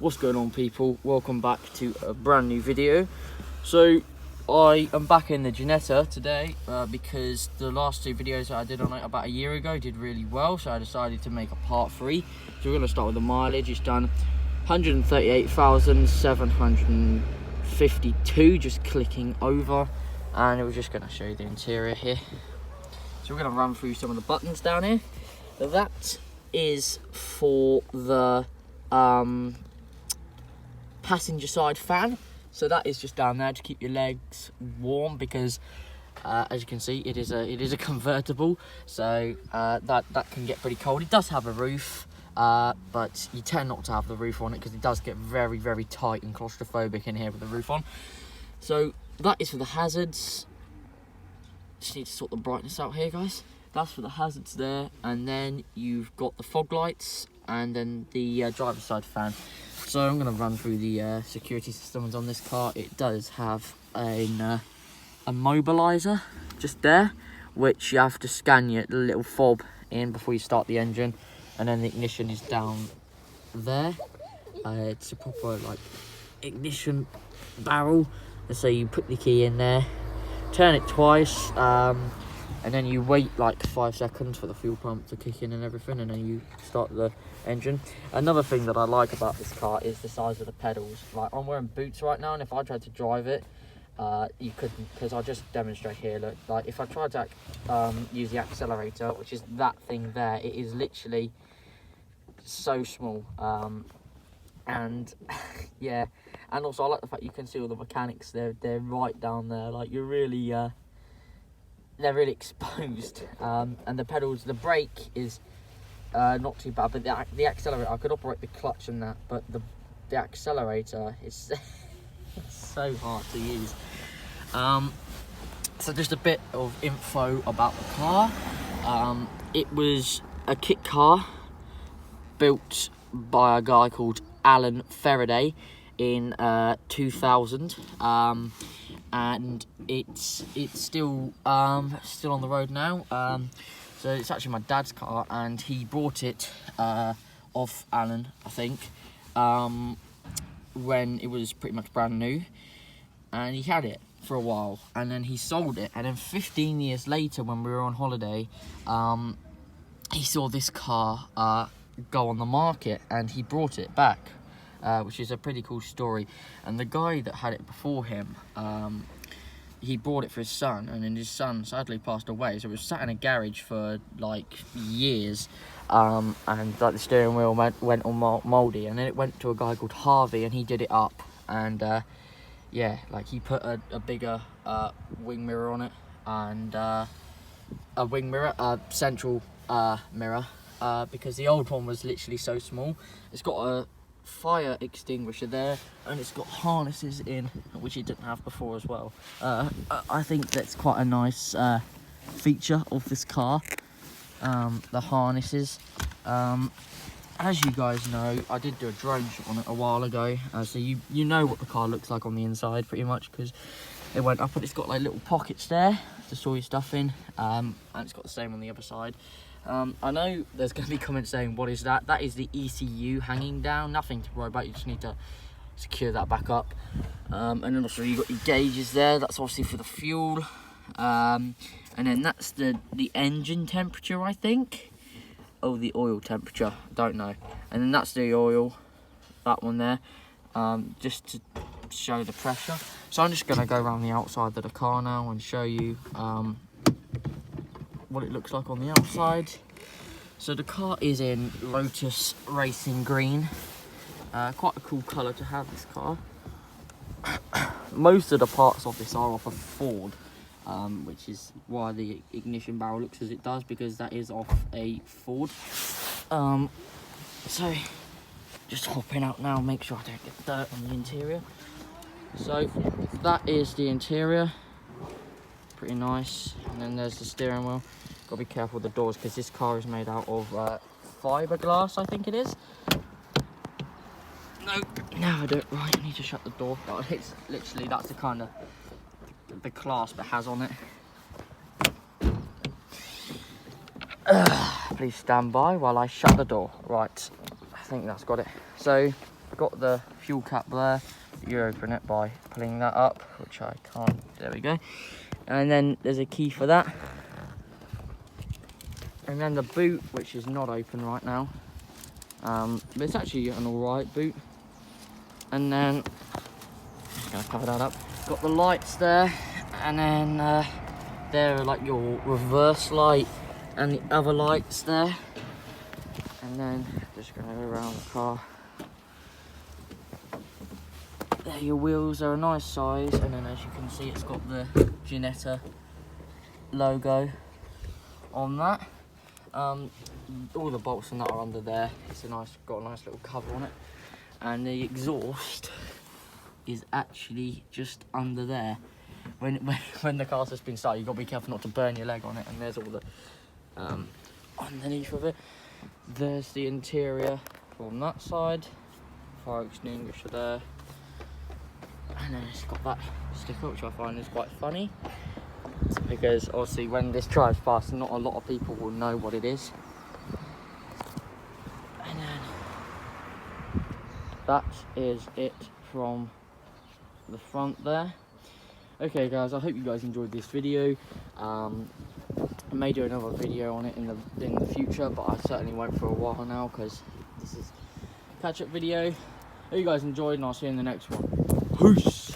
What's going on, people? Welcome back to a brand new video. So I am back in the Ginetta today because the last two videos that I did on it about a year ago did really well, so I decided to make a part 3. So we're going to start with the mileage. It's done 138,752 just clicking over, and we're just going to show you the interior here. So we're going to run through some of the buttons down here. That is for the passenger side fan, so that is just down there to keep your legs warm, because as you can see, it is a convertible, so that can get pretty cold. It does have a roof, but you tend not to have the roof on it because it does get very, very tight and claustrophobic in here with the roof on. So that is for the hazards. Just need to sort the brightness out here, guys. That's for the hazards there, and then you've got the fog lights and then the driver's side fan. So I'm going to run through the security systems on this car. It does have a mobiliser just there, which you have to scan your little fob in before you start the engine, and then the ignition is down there. It's a proper like ignition barrel, so you put the key in there, turn it twice, and then you wait like 5 seconds for the fuel pump to kick in and everything, and then you start the engine. Another thing that I like about this car is the size of the pedals. Like, I'm wearing boots right now, and if I tried to drive it, you couldn't, because I'll just demonstrate here. Look, like if I tried to use the accelerator, which is that thing there, it is literally so small. And yeah, and also I like the fact you can see all the mechanics. They're right down there. Like, you're really they're really exposed. And the pedals, the brake is not too bad, but the accelerator, I could operate the clutch and that, but the accelerator is it's so hard to use. So just a bit of info about the car. It was a kit car built by a guy called Alan Faraday in 2000, and it's still on the road now. So it's actually my dad's car, and he bought it off Alan, I think, when it was pretty much brand new, and he had it for a while, and then he sold it, and then 15 years later, when we were on holiday, he saw this car go on the market, and he brought it back, which is a pretty cool story. And the guy that had it before him, he bought it for his son, and then his son sadly passed away, so it was sat in a garage for like years, and like the steering wheel went all mouldy, and then it went to a guy called Harvey, and he did it up, and yeah, like he put a bigger wing mirror on it, and a wing mirror, central mirror, because the old one was literally so small. It's got a fire extinguisher there, and it's got harnesses in, which it didn't have before as well. I think that's quite a nice feature of this car, the harnesses. As you guys know, I did do a drone shot on it a while ago, so you know what the car looks like on the inside pretty much, because it went up, and it's got like little pockets there to store your stuff in, and it's got the same on the other side. I know there's going to be comments saying, what is that? That is the ECU hanging down. Nothing to worry about, you just need to secure that back up. And then also you've got your gauges there, that's obviously for the fuel. And then that's the engine temperature, I think. Oh, the oil temperature, don't know. And then that's the oil, that one there, just to show the pressure. So I'm just going to go around the outside of the car now and show you what it looks like on the outside. So the car is in Lotus Racing Green. Quite a cool colour to have, this car. Most of the parts of this are off a Ford, which is why the ignition barrel looks as it does, because that is off a Ford. So just hopping out now, make sure I don't get dirt on the interior. So that is the interior, pretty nice. And then there's the steering wheel. Got to be careful with the doors, because this car is made out of fiberglass, I think it is. No, I don't. Right, I need to shut the door. It's literally, that's the kind of the clasp it has on it. Please stand by while I shut the door. Right, I think that's got it. So got the fuel cap there. You open it by pulling that up, which I can't. There we go. And then there's a key for that. And then the boot, which is not open right now. But it's actually an alright boot. And then, just gonna cover that up. Got the lights there. And then there are like your reverse light and the other lights there. And then just gonna go around the car. There, your wheels are a nice size, and then as you can see, it's got the Ginetta logo on that. All the bolts and that are under there. It's got a nice little cover on it, and the exhaust is actually just under there. When the car's just been started, you've got to be careful not to burn your leg on it. And there's all the underneath of it. There's the interior from that side. Fire extinguisher there. And then it's got that sticker, which I find is quite funny, because obviously when this drives past, not a lot of people will know what it is. And then that is it from the front there. Okay guys, I hope you guys enjoyed this video. I may do another video on it in the future, but I certainly won't for a while now, because this is a catch-up video. Hope you guys enjoyed, and I'll see you in the next one. Peace!